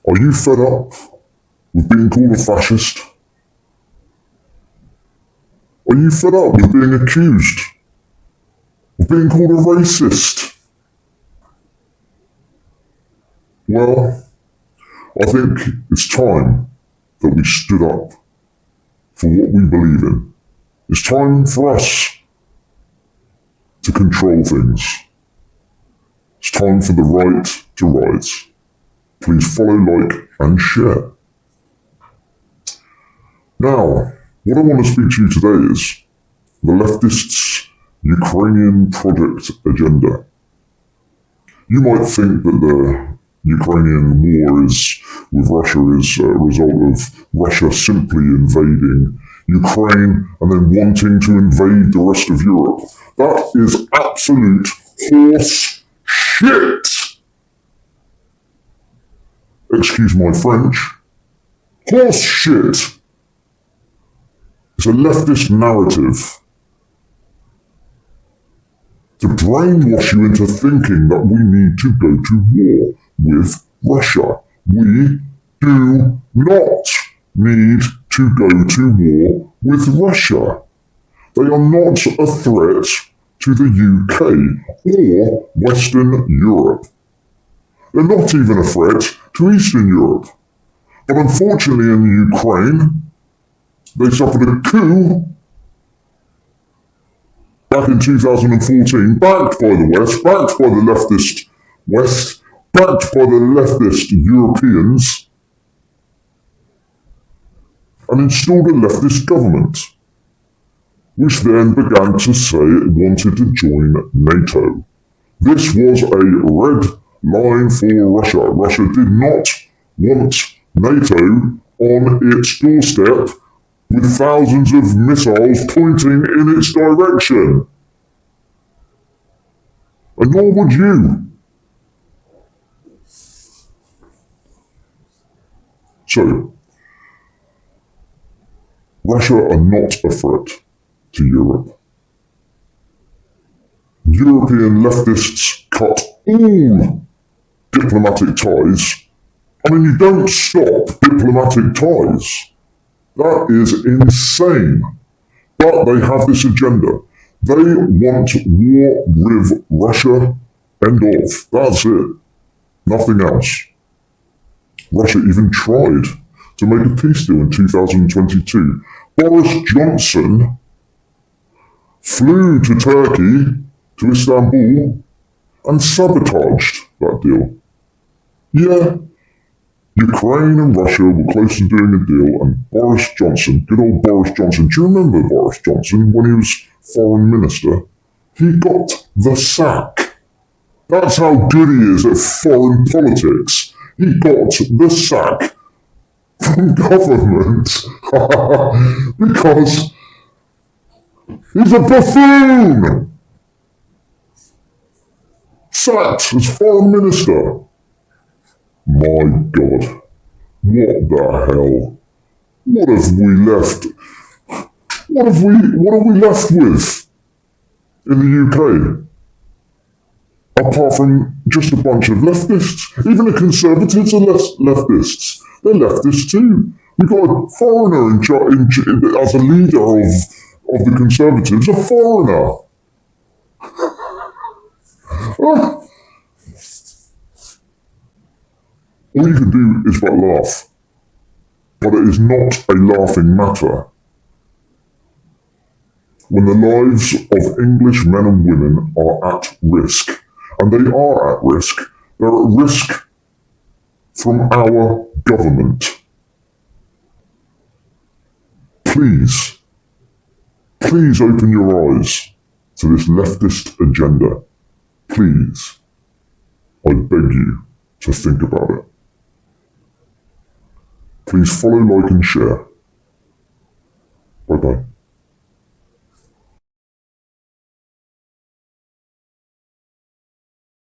Are you fed up with being called a fascist? Are you fed up with being accused of being called a racist? Well, I think it's time that we stood up for what we believe in. It's time for us to control things. It's time for the right to rise. Please follow, like, and share. Now, what I want to speak to you today is the leftists' Ukrainian project agenda. You might think that the Ukrainian war with Russia is a result of Russia simply invading Ukraine and then wanting to invade the rest of Europe. That is absolute horse shit. Excuse my French. Horse shit. It's a leftist narrative to brainwash you into thinking that we need to go to war with Russia. We do not need to go to war with Russia. They are not a threat to the UK or Western Europe. They're not even a threat to Eastern Europe. But unfortunately in Ukraine, they suffered a coup back in 2014, backed by the West, backed by the leftist West, backed by the leftist Europeans, and installed a leftist government, which then began to say it wanted to join NATO. This was a red line for Russia. Russia did not want NATO on its doorstep with thousands of missiles pointing in its direction. And nor would you. So, Russia are not a threat to Europe. European leftists cut all diplomatic ties. I mean, you don't stop diplomatic ties. That is insane. But they have this agenda. They want war with Russia. End of. That's it. Nothing else. Russia even tried to make a peace deal in 2022. Boris Johnson flew to Turkey, to Istanbul, and sabotaged that deal. Yeah, Ukraine and Russia were close to doing a deal, and Boris Johnson, good old Boris Johnson, do you remember Boris Johnson when he was foreign minister? He got the sack. That's how good he is at foreign politics. He got the sack from government because he's a buffoon. Sacked as foreign minister. My God, what the hell? What have we left? What are we left with in the UK? Apart from just a bunch of leftists. Even the Conservatives are leftists. They're leftists too. We've got a foreigner as a leader of the Conservatives, a foreigner. All you can do is but laugh. But it is not a laughing matter when the lives of English men and women are at risk. And they are at risk. They're at risk from our government. Please open your eyes to this leftist agenda. Please, I beg you to think about it. Please follow, like, and share. Bye-bye.